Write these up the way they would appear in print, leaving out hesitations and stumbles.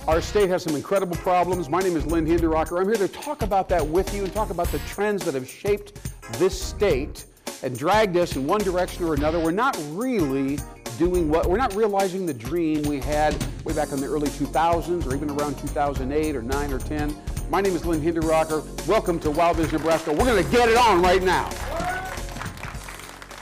Our state has some incredible problems. My name is Lynn Hinderrocker. I'm here to talk about that with you and talk about the trends that have shaped this state and dragged us in one direction or another. We're not really we're not realizing the dream we had way back in the early 2000s or even around 2008 or 9 or 10. My name is Lynn Hinderrocker. Welcome to WOWBIZ Nebraska. We're going to get it on right now.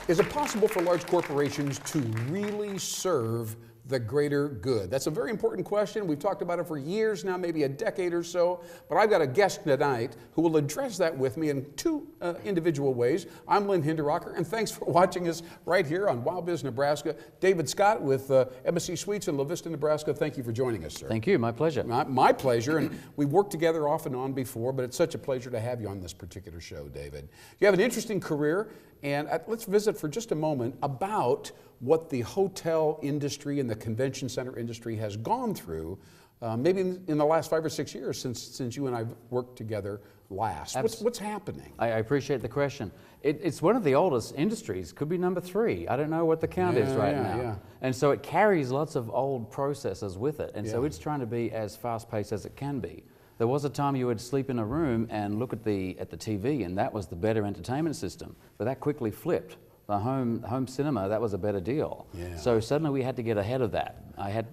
Is it possible for large corporations to really serve the greater good? That's a very important question. We've talked about it for years now, maybe a decade or so, but I've got a guest tonight who will address that with me in two individual ways. I'm Lynn Hinderrocker, and thanks for watching us right here on WOWBIZ Nebraska. David Scott with Embassy Suites in La Vista, Nebraska. Thank you for joining us, sir. Thank you, my pleasure. My pleasure, and we've worked together off and on before, but it's such a pleasure to have you on this particular show, David. You have an interesting career, and let's visit for just a moment about what the hotel industry and the convention center industry has gone through, maybe in the last 5 or 6 years since you and I worked together last. What's happening? I appreciate the question. It's one of the oldest industries, could be number 3. I don't know what the count is right now. Yeah. And so it carries lots of old processes with it, and so it's trying to be as fast-paced as it can be. There was a time you would sleep in a room and look at the TV, and that was the better entertainment system, but that quickly flipped. The home cinema, that was a better deal. Yeah. So suddenly we had to get ahead of that.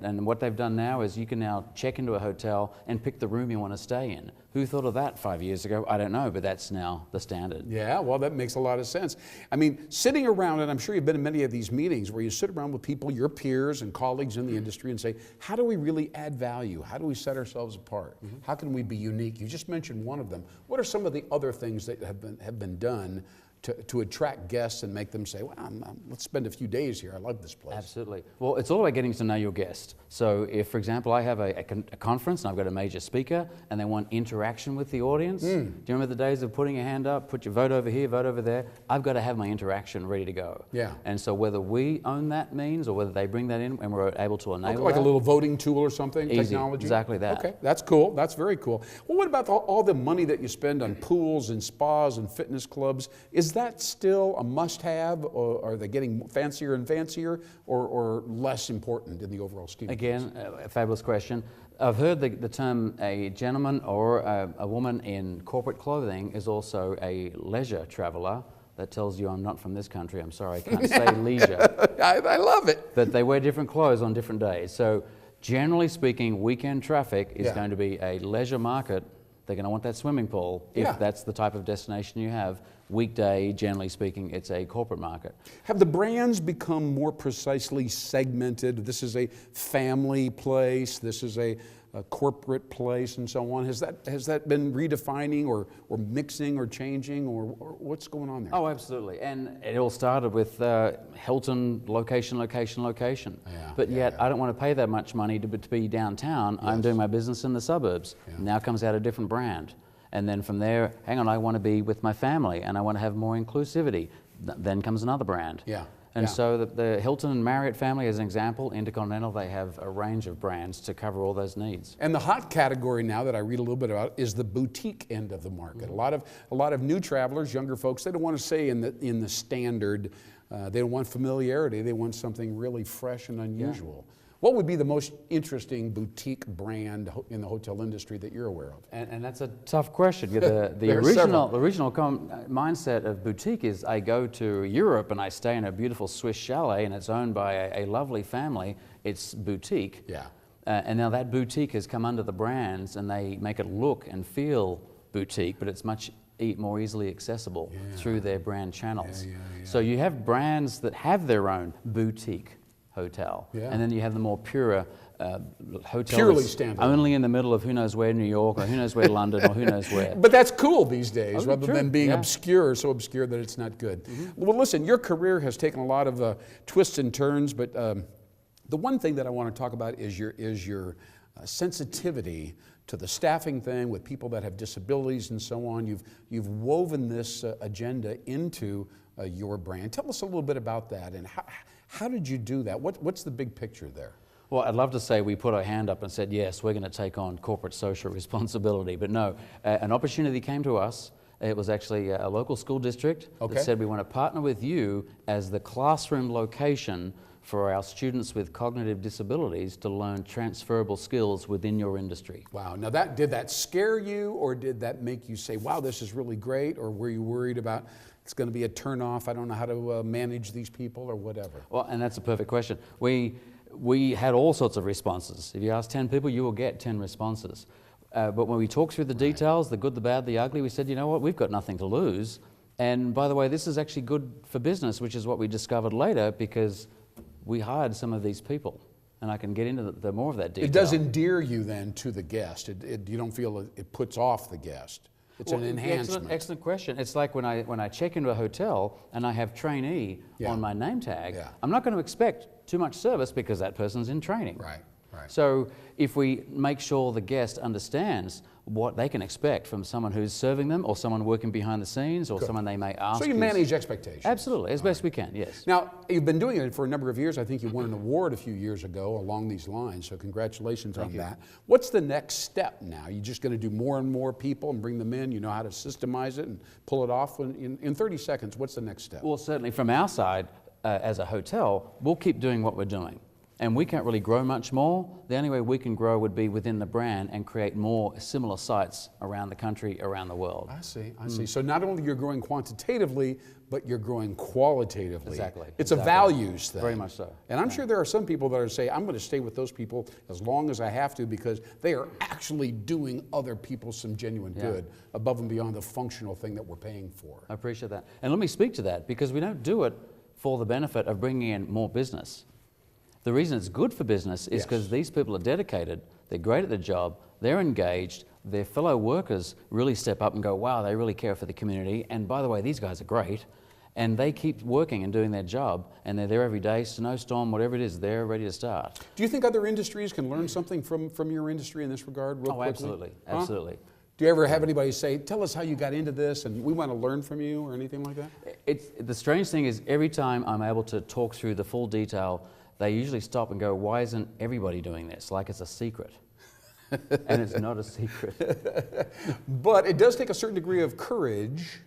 And what they've done now is you can now check into a hotel and pick the room you want to stay in. Who thought of that 5 years ago? I don't know, but that's now the standard. Yeah, well, that makes a lot of sense. I mean, sitting around, and I'm sure you've been in many of these meetings where you sit around with people, your peers and colleagues in the industry, and say, how do we really add value? How do we set ourselves apart? How can we be unique? You just mentioned one of them. What are some of the other things that have been done to attract guests and make them say, well, let's spend a few days here. I love this place. Absolutely. Well, it's all about getting to know your guest. So if, for example, I have a conference and I've got a major speaker and they want interaction with the audience, do you remember the days of putting your hand up, put your vote over here, vote over there? I've got to have my interaction ready to go. Yeah. And so whether we own that means or whether they bring that in and we're able to enable like that. a little voting tool or something, Easy. Technology? Exactly that. Okay, that's cool. That's very cool. Well, what about all the money that you spend on pools and spas and fitness clubs? Is that still a must-have, or are they getting fancier and fancier, or less important in the overall scheme of things? Again, a fabulous question. I've heard the term a gentleman or a woman in corporate clothing is also a leisure traveler. That tells you I'm not from this country. I'm sorry, I can't say leisure. I love it. But they wear different clothes on different days. So generally speaking, weekend traffic is going to be a leisure market. They're going to want that swimming pool if that's the type of destination you have. Weekday, generally speaking, it's a corporate market. Have the brands become more precisely segmented? This is a family place, this is a corporate place, and so on. Has that been redefining or mixing or changing, or what's going on there? Oh, absolutely. And it all started with Hilton, location. But yet, I don't want to pay that much money to be downtown. I'm doing my business in the suburbs. Now comes out a different brand. And then from there, hang on, I want to be with my family and I want to have more inclusivity. Then comes another brand. And so the Hilton and Marriott family, as an example, Intercontinental, they have a range of brands to cover all those needs. And the hot category now that I read a little bit about is the boutique end of the market. A lot of new travelers, younger folks, they don't want to stay in the standard. They don't want familiarity. They want something really fresh and unusual. What would be the most interesting boutique brand in the hotel industry that you're aware of? And that's a tough question. The original mindset of boutique is I go to Europe and I stay in a beautiful Swiss chalet and it's owned by a lovely family. It's boutique. Yeah. And now that boutique has come under the brands and they make it look and feel boutique, but it's much more easily accessible through their brand channels. So you have brands that have their own boutique hotel, and then you have the more pure hotel, purely standard, only in the middle of who knows where, New York, or who knows where, London, or who knows where. But that's cool these days, rather than being obscure, so obscure that it's not good. Well, listen, your career has taken a lot of twists and turns, but the one thing that I want to talk about is your sensitivity to the staffing thing with people that have disabilities and so on. You've woven this agenda into your brand. Tell us a little bit about that, and how did you do that? What's the big picture there? Well, I'd love to say we put our hand up and said, yes, we're going to take on corporate social responsibility, but no, an opportunity came to us. It was actually a local school district that said we want to partner with you as the classroom location for our students with cognitive disabilities to learn transferable skills within your industry. Wow. Now, did that scare you, or did that make you say, wow, this is really great? Or were you worried about it's going to be a turnoff, I don't know how to manage these people, or whatever? Well, and that's a perfect question. We had all sorts of responses. If you ask 10 people, you will get 10 responses. But when we talked through the details, the good, the bad, the ugly, we said, you know what, we've got nothing to lose. And by the way, this is actually good for business, which is what we discovered later, because we hired some of these people. And I can get into the more of that detail. It does endear you then to the guest. You don't feel it puts off the guest. It's an enhancement. Excellent question. It's like when I check into a hotel and I have trainee on my name tag, I'm not going to expect too much service because that person's in training. Right, right. So if we make sure the guest understands what they can expect from someone who's serving them, or someone working behind the scenes, or someone they may ask. So you manage expectations. Absolutely, as best we can, yes. Now, you've been doing it for a number of years. I think you won an award a few years ago along these lines, so congratulations on that. What's the next step now? You're just going to do more and more people and bring them in? You know how to systemize it and pull it off? In 30 seconds, what's the next step? Well, certainly from our side, as a hotel, we'll keep doing what we're doing. And we can't really grow much more. The only way we can grow would be within the brand and create more similar sites around the country, around the world. I see, I see. So not only you're growing quantitatively, but you're growing qualitatively. Exactly. It's a values thing. Very much so. And I'm sure there are some people that are saying, I'm going to stay with those people as long as I have to, because they are actually doing other people some genuine good above and beyond the functional thing that we're paying for. I appreciate that. And let me speak to that, because we don't do it for the benefit of bringing in more business. The reason it's good for business is because these people are dedicated, they're great at their job, they're engaged, their fellow workers really step up and go, wow, they really care for the community, and by the way, these guys are great, and they keep working and doing their job, and they're there every day, snowstorm, whatever it is, they're ready to start. Do you think other industries can learn something from your industry in this regard real quickly? Absolutely, absolutely. Do you ever have anybody say, tell us how you got into this and we want to learn from you, or anything like that? The strange thing is, every time I'm able to talk through the full detail, they usually stop and go, why isn't everybody doing this? Like it's a secret. And it's not a secret. But it does take a certain degree of courage,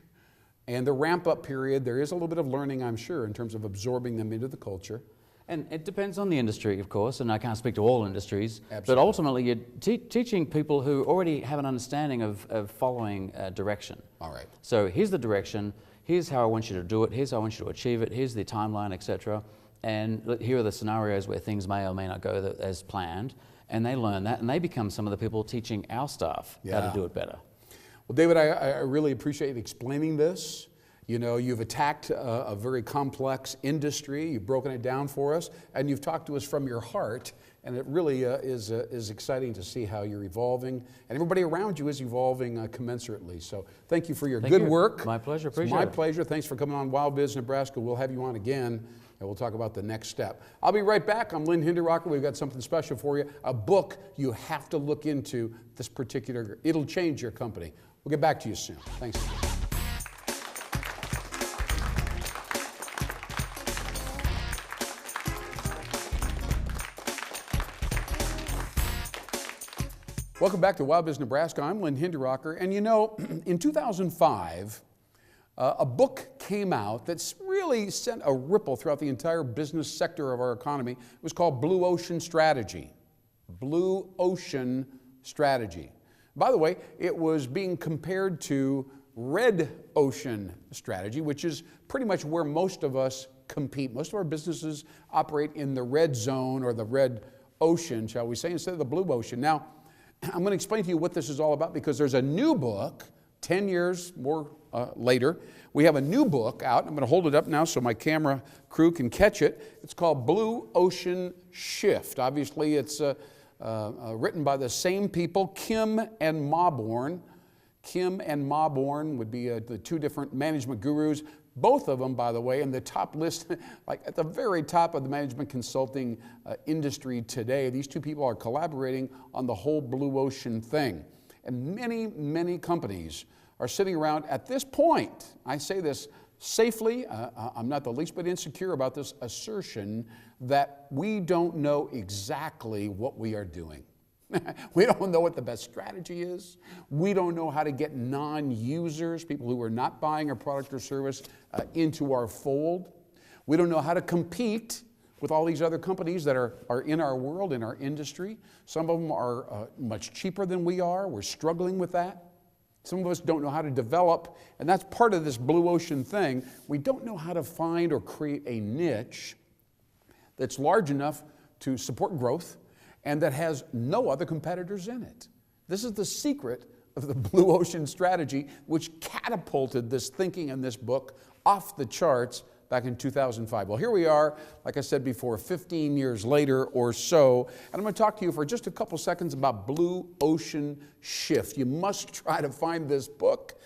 and the ramp-up period, there is a little bit of learning, I'm sure, in terms of absorbing them into the culture. And it depends on the industry, of course, and I can't speak to all industries. Absolutely. But ultimately, you're teaching people who already have an understanding of following direction. All right. So here's the direction, here's how I want you to do it, here's how I want you to achieve it, here's the timeline, etc. And here are the scenarios where things may or may not go as planned, and they learn that, and they become some of the people teaching our staff how to do it better. Well, David, I really appreciate you explaining this. You know, you've attacked a very complex industry, you've broken it down for us, and you've talked to us from your heart, and it really is exciting to see how you're evolving, and everybody around you is evolving commensurately. So thank you for your good work. My pleasure, appreciate it. My pleasure. Thanks for coming on WOWBIZ Nebraska. We'll have you on again, and we'll talk about the next step. I'll be right back. I'm Lynn Hinderrocker. We've got something special for you, a book you have to look into this particular, it'll change your company. We'll get back to you soon. Thanks. Welcome back to WOWBIZ Nebraska. I'm Lynn Hinderrocker, and you know, in 2005, a book came out that's really sent a ripple throughout the entire business sector of our economy. It was called Blue Ocean Strategy. Blue Ocean Strategy. By the way, it was being compared to Red Ocean Strategy, which is pretty much where most of us compete. Most of our businesses operate in the red zone, or the red ocean, shall we say, instead of the blue ocean. Now, I'm going to explain to you what this is all about, because there's a new book, 10 years more later. We have a new book out. I'm going to hold it up now so my camera crew can catch it. It's called Blue Ocean Shift. Obviously, it's written by the same people, Kim and Mawborn. Kim and Mawborn would be the two different management gurus. Both of them, by the way, in the top list, like at the very top of the management consulting industry today. These two people are collaborating on the whole blue ocean thing. And many, many companies are sitting around at this point. I say this safely. I'm not the least bit insecure about this assertion that we don't know exactly what we are doing. We don't know what the best strategy is. We don't know how to get non-users, people who are not buying our product or service, into our fold. We don't know how to compete with all these other companies that are in our world, in our industry. Some of them are much cheaper than we are. We're struggling with that. Some of us don't know how to develop, and that's part of this blue ocean thing. We don't know how to find or create a niche that's large enough to support growth and that has no other competitors in it. This is the secret of the blue ocean strategy, which catapulted this thinking in this book off the charts back in 2005. Well, here we are, like I said before, 15 years later or so, and I'm going to talk to you for just a couple seconds about Blue Ocean Shift. You must try to find this book,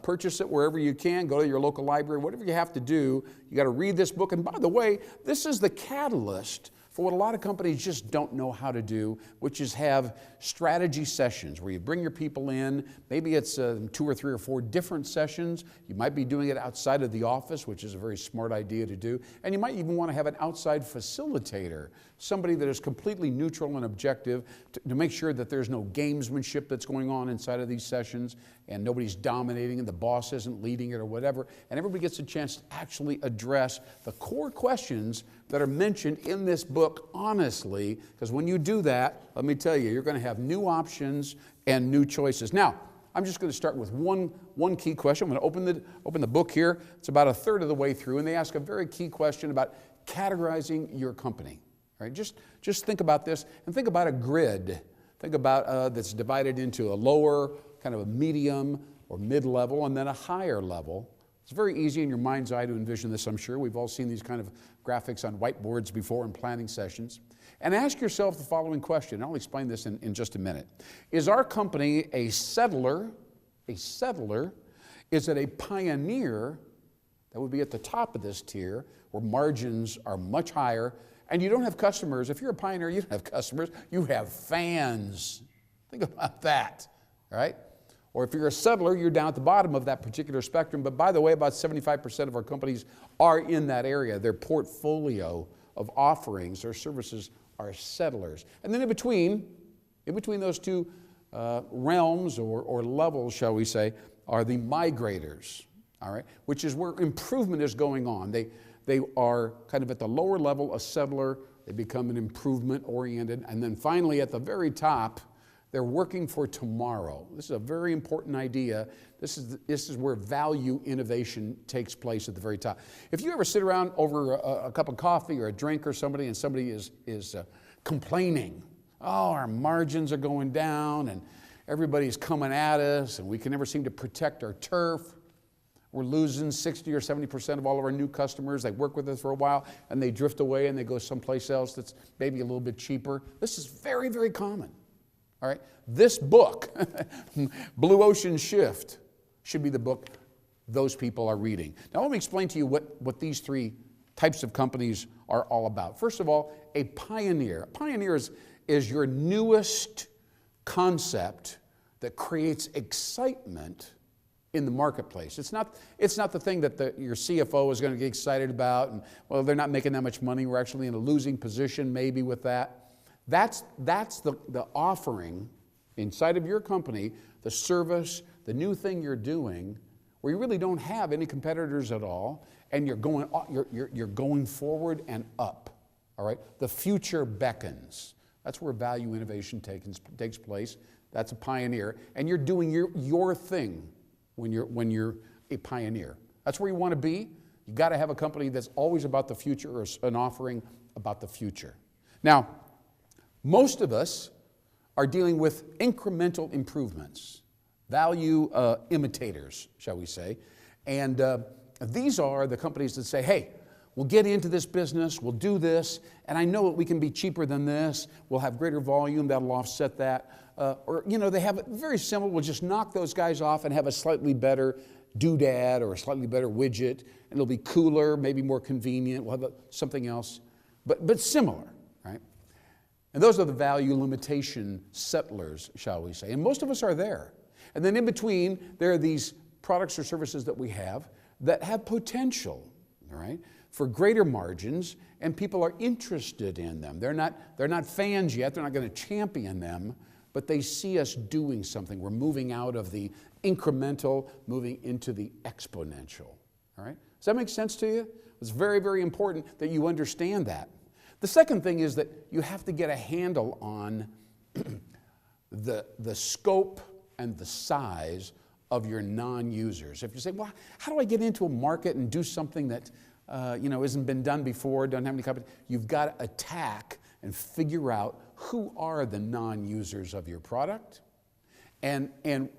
purchase it wherever you can, go to your local library, whatever you have to do. You got to read this book, and by the way, this is the catalyst for what a lot of companies just don't know how to do, which is have strategy sessions where you bring your people in. Maybe it's 2 or 3 or 4 different sessions. You might be doing it outside of the office, which is a very smart idea to do. And you might even want to have an outside facilitator, somebody that is completely neutral and objective to make sure that there's no gamesmanship that's going on inside of these sessions and nobody's dominating and the boss isn't leading it or whatever. And everybody gets a chance to actually address the core questions that are mentioned in this book honestly, because when you do that, let me tell you, you're going to have new options and new choices. Now, I'm just going to start with one key question. I'm going to open the book here. It's about a third of the way through, and they ask a very key question about categorizing your company. All right, just think about this, and think about a grid. Think about that's divided into a lower, kind of a medium or mid-level, and then a higher level. It's very easy in your mind's eye to envision this, I'm sure. We've all seen these kind of graphics on whiteboards before in planning sessions. And ask yourself the following question. I'll explain this in just a minute. Is our company a settler? A settler? Is it a pioneer? That would be at the top of this tier, where margins are much higher. And you don't have customers. If you're a pioneer, you don't have customers. You have fans. Think about that, right? Or if you're a settler, you're down at the bottom of that particular spectrum. But by the way, about 75% of our companies are in that area. Their portfolio of offerings or services are settlers. And then in between those two realms or levels, shall we say, are the migrators, all right, which is where improvement is going on. They are kind of at the lower level, a settler. They become an improvement-oriented. And then finally, at the very top, they're working for tomorrow. This is a very important idea. This is where value innovation takes place at the very top. If you ever sit around over a cup of coffee or a drink or somebody, and somebody is complaining, oh, our margins are going down and everybody's coming at us and we can never seem to protect our turf. We're losing 60 or 70% of all of our new customers. They work with us for a while and they drift away and they go someplace else that's maybe a little bit cheaper. This is very, very common. All right, this book, Blue Ocean Shift, should be the book those people are reading. Now let me explain to you what these 3 types of companies are all about. First of all, a pioneer. A pioneer is your newest concept that creates excitement in the marketplace. It's not the thing that your CFO is going to get excited about and, well, they're not making that much money. We're actually in a losing position maybe with that. That's the offering inside of your company, the service, the new thing you're doing, where you really don't have any competitors at all, and you're going forward and up. All right, the future beckons. That's where value innovation takes place. That's a pioneer, and you're doing your thing when you're a pioneer. That's where you want to be. You got to have a company that's always about the future, or an offering about the future. Now, most of us are dealing with incremental improvements, value imitators, shall we say. And these are the companies that say, hey, we'll get into this business, we'll do this, and I know that we can be cheaper than this, we'll have greater volume, that'll offset that. Or, they have it very simple, we'll just knock those guys off and have a slightly better doodad or a slightly better widget, and it'll be cooler, maybe more convenient, we'll have something else, but similar, right? And those are the value limitation settlers, shall we say. And most of us are there. And then in between, there are these products or services that we have that have potential, all right, for greater margins, and people are interested in them. They're not fans yet. They're not going to champion them, but they see us doing something. We're moving out of the incremental, moving into the exponential, all right? Does that make sense to you? It's very, very important that you understand that. The second thing is that you have to get a handle on the scope and the size of your non-users. If you say, well, how do I get into a market and do something that isn't been done before, don't have any company? You've got to attack and figure out who are the non-users of your product and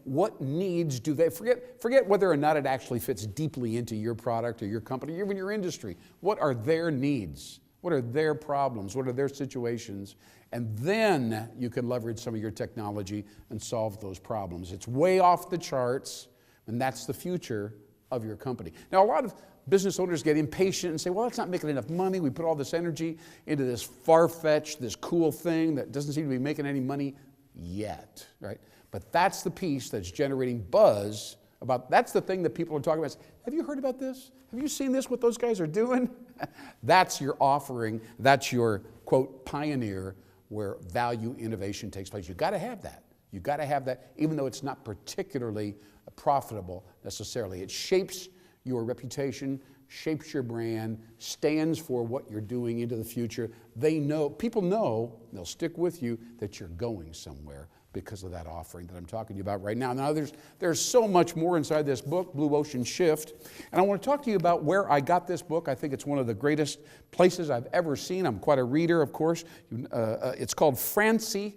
what needs do they, forget whether or not it actually fits deeply into your product or your company, or even your industry. What are their needs? What are their problems? What are their situations? And then you can leverage some of your technology and solve those problems. It's way off the charts, and that's the future of your company. Now, a lot of business owners get impatient and say, well, it's not making enough money. We put all this energy into this far-fetched, this cool thing that doesn't seem to be making any money yet, right? But that's the piece that's generating buzz about, that's the thing that people are talking about. Have you heard about this? Have you seen this, what those guys are doing? That's your offering. That's your, quote, pioneer where value innovation takes place. You've got to have that. You've got to have that, even though it's not particularly profitable necessarily. It shapes your reputation, shapes your brand, stands for what you're doing into the future. They know, people know, they'll stick with you, that you're going somewhere because of that offering that I'm talking to you about right now. Now, there's so much more inside this book, Blue Ocean Shift, and I want to talk to you about where I got this book. I think it's one of the greatest places I've ever seen. I'm quite a reader, of course. It's called Francie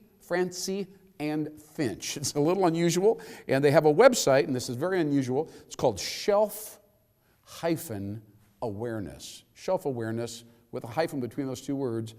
and Finch. It's a little unusual, and they have a website, and this is very unusual. It's called Shelf-Awareness. Shelf-Awareness with a hyphen between those two words,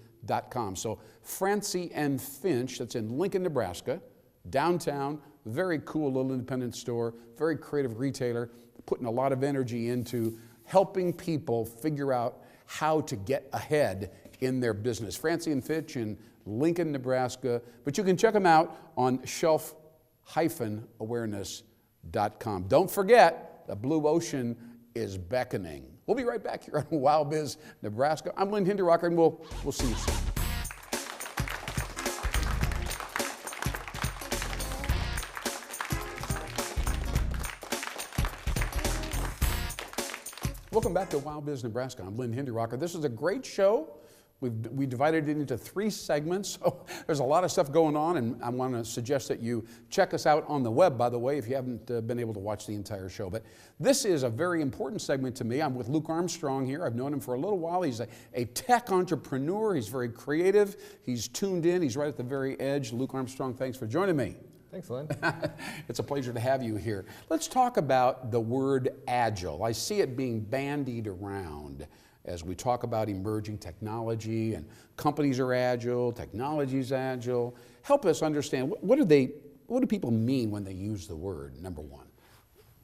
.com. So Francie and Finch, that's in Lincoln, Nebraska, downtown, very cool little independent store, very creative retailer, putting a lot of energy into helping people figure out how to get ahead in their business. Francie and Finch in Lincoln, Nebraska, but you can check them out on shelf-awareness.com. Don't forget, the Blue Ocean is beckoning. We'll be right back here on WOWBIZ Nebraska. I'm Lynn Hinderrocker, and we'll see you soon. Welcome back to WOWBIZ Nebraska. I'm Lynn Hinderrocker. This is a great show. We divided it into 3 segments, so there's a lot of stuff going on, and I want to suggest that you check us out on the web, by the way, if you haven't been able to watch the entire show. But this is a very important segment to me. I'm with Luke Armstrong here. I've known him for a little while. He's a tech entrepreneur. He's very creative. He's tuned in. He's right at the very edge. Luke Armstrong, thanks for joining me. Thanks, Lynn. It's a pleasure to have you here. Let's talk about the word agile. I see it being bandied around as we talk about emerging technology, and companies are agile, technology's agile. Help us understand, what do people mean when they use the word, number one?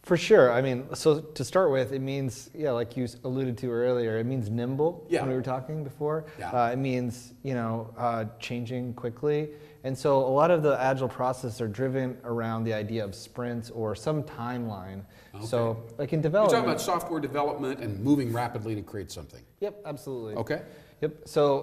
For sure. I mean, so to start with, it means, like you alluded to earlier, it means nimble when we were talking before. Yeah. It means, changing quickly. And so a lot of the agile processes are driven around the idea of sprints or some timeline. Okay. So like in development. You're talking about software development and moving rapidly to create something. Yep, absolutely. Okay. Yep. So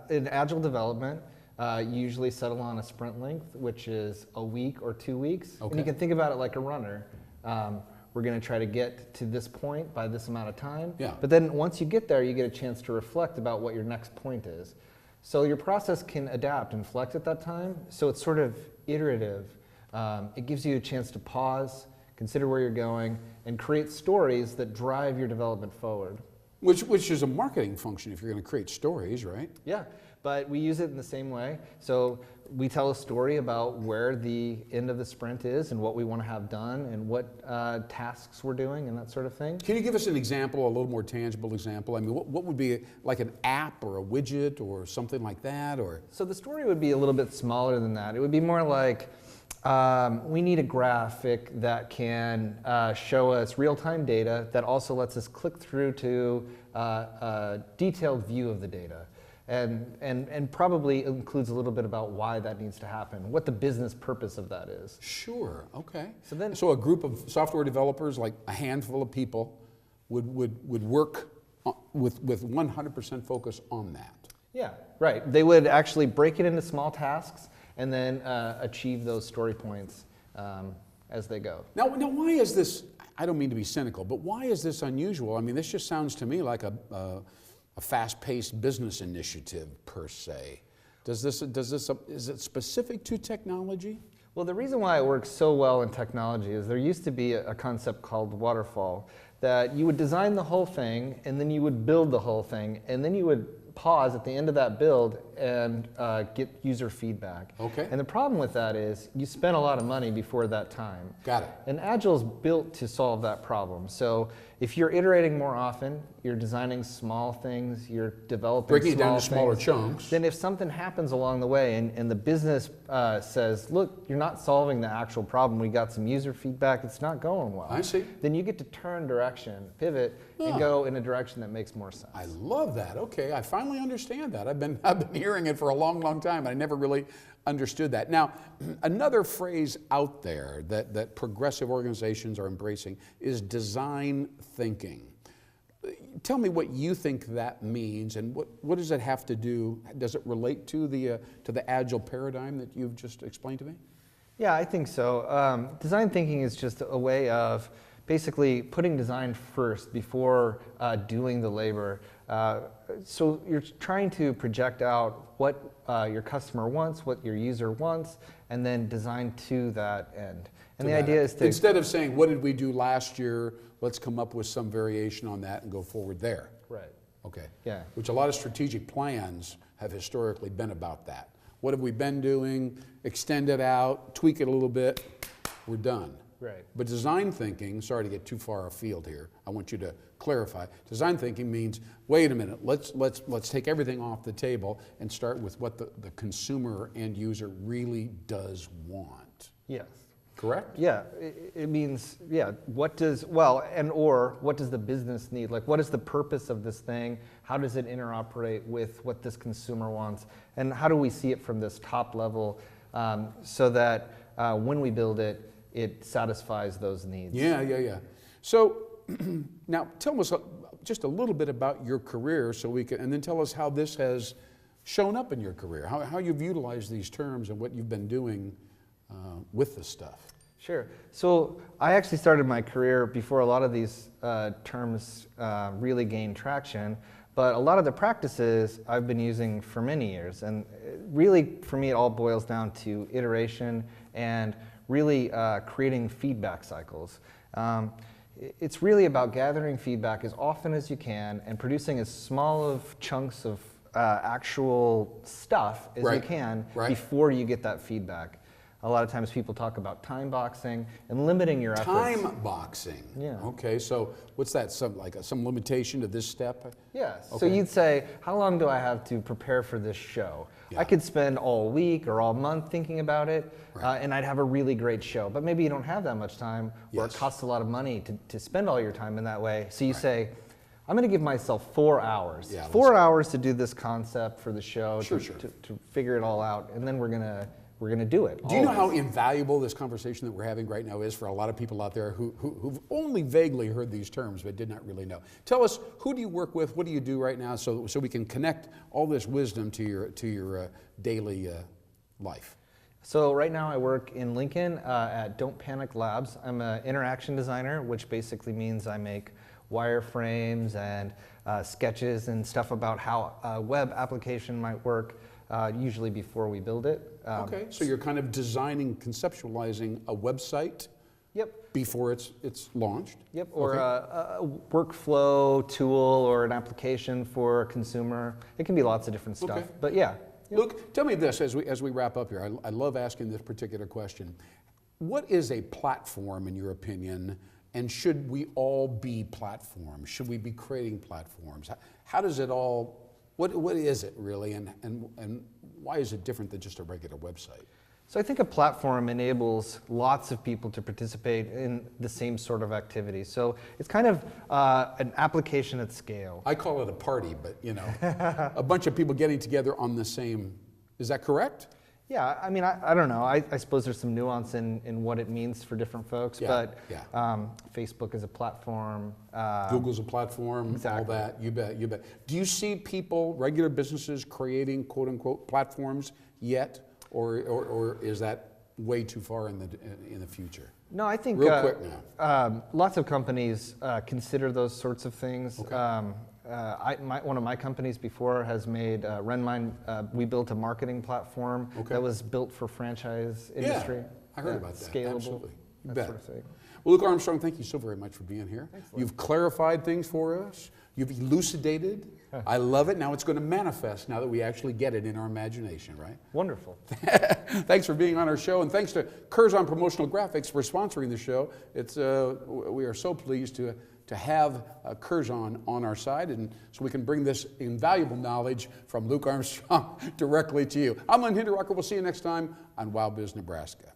in agile development, you usually settle on a sprint length, which is a week or 2 weeks. Okay. And you can think about it like a runner. We're going to try to get to this point by this amount of time. Yeah. But then once you get there, you get a chance to reflect about what your next point is. So your process can adapt and flex at that time. So it's sort of iterative. It gives you a chance to pause, consider where you're going, and create stories that drive your development forward. Which is a marketing function if you're going to create stories, right? Yeah, but we use it in the same way. So we tell a story about where the end of the sprint is and what we want to have done and what tasks we're doing and that sort of thing. Can you give us an example, a little more tangible example? I mean, what would be like an app or a widget or something like that? Or so the story would be a little bit smaller than that. It would be more like, we need a graphic that can show us real-time data that also lets us click through to a detailed view of the data. And probably includes a little bit about why that needs to happen, what the business purpose of that is. Sure, okay. So a group of software developers, like a handful of people, would work with 100% focus on that. Yeah, right. They would actually break it into small tasks and then achieve those story points as they go. Now why is this, I don't mean to be cynical, but why is this unusual? I mean, this just sounds to me like fast-paced business initiative per se. Is it specific to technology? Well, the reason why it works so well in technology is there used to be a concept called waterfall, that you would design the whole thing and then you would build the whole thing and then you would pause at the end of that build and get user feedback. Okay. And the problem with that is you spend a lot of money before that time. Got it. And Agile's built to solve that problem. So if you're iterating more often, you're designing small things, you're developing breaking it down to smaller things, chunks. then if something happens along the way and the business says, look, you're not solving the actual problem, we got some user feedback, it's not going well. I see. Then you get to turn direction, pivot, and go in a direction that makes more sense. I love that. Okay, I finally understand that. I've been hearing it for a long, long time, and I never really understood that. Now, another phrase out there that progressive organizations are embracing is design thinking. Tell me what you think that means, and what does it have to do? Does it relate to the agile paradigm that you've just explained to me? Yeah, I think so. Design thinking is just a way of basically putting design first before doing the labor. So you're trying to project out what your customer wants, what your user wants, and then design to that end. And the idea is to... Instead of saying, what did we do last year, let's come up with some variation on that and go forward there. Right. Okay. Yeah. Which a lot of strategic plans have historically been about that. What have we been doing? Extend it out, tweak it a little bit, we're done. Right. But design thinking, sorry to get too far afield here, I want you to clarify. Design thinking means, wait a minute, let's take everything off the table and start with what the consumer end user really does want. Yes. Correct? Yeah, it means, yeah, what does the business need? Like, what is the purpose of this thing? How does it interoperate with what this consumer wants? And how do we see it from this top level so that when we build it, it satisfies those needs? Yeah. So now tell us just a little bit about your career so we can, and then tell us how this has shown up in your career, how you've utilized these terms and what you've been doing with this stuff. Sure. So I actually started my career before a lot of these terms really gained traction, but a lot of the practices I've been using for many years. And really, for me, it all boils down to iteration and really creating feedback cycles. It's really about gathering feedback as often as you can and producing as small of chunks of actual stuff as you can before you get that feedback. A lot of times people talk about time boxing and limiting your efforts. Time boxing. Yeah. Okay, so what's that, some limitation to this step? Yeah, okay. So you'd say, how long do I have to prepare for this show? Yeah. I could spend all week or all month thinking about it, and I'd have a really great show. But maybe you don't have that much time, or it costs a lot of money to spend all your time in that way. So you say, I'm going to give myself 4 hours. Yeah, 4 hours to do this concept for the show, to figure it all out, and then we're going to do it. Do you know how invaluable this conversation that we're having right now is for a lot of people out there who've only vaguely heard these terms but did not really know? Tell us, who do you work with? What do you do right now so we can connect all this wisdom to your daily life? So right now I work in Lincoln at Don't Panic Labs. I'm an interaction designer, which basically means I make wireframes and sketches and stuff about how a web application might work. Usually before we build it. Okay, so you're kind of designing, conceptualizing a website. Yep. Before it's launched. Yep. Or a workflow tool or an application for a consumer. It can be lots of different stuff. Okay. But yeah. Luke, tell me this as we wrap up here. I love asking this particular question. What is a platform in your opinion? And should we all be platforms? Should we be creating platforms? How does it all? What is it really, and why is it different than just a regular website? So I think a platform enables lots of people to participate in the same sort of activity. So it's kind of an application at scale. I call it a party, but a bunch of people getting together on the same. Is that correct? Yeah, I mean, I don't know. I suppose there's some nuance in what it means for different folks, but Facebook is a platform. Google's a platform, all that, you bet. Do you see people, regular businesses, creating quote-unquote platforms yet, or is that way too far in the future? No, I think real quick now. Lots of companies consider those sorts of things. Okay. one of my companies before has made RenMine. We built a marketing platform that was built for franchise industry. Yeah, I heard about that. Scalable. Absolutely. You that bet. sort of thing. Well, Luke Armstrong, thank you so very much for being here. Thanks, You've clarified things for us. You've elucidated. I love it. Now it's going to manifest now that we actually get it in our imagination, right? Wonderful. Thanks for being on our show, and thanks to Curzon Promotional Graphics for sponsoring the show. It's we are so pleased to have Curzon on our side, and so we can bring this invaluable knowledge from Luke Armstrong directly to you. I'm Len Hinderrocker. We'll see you next time on WOWBIZ Nebraska.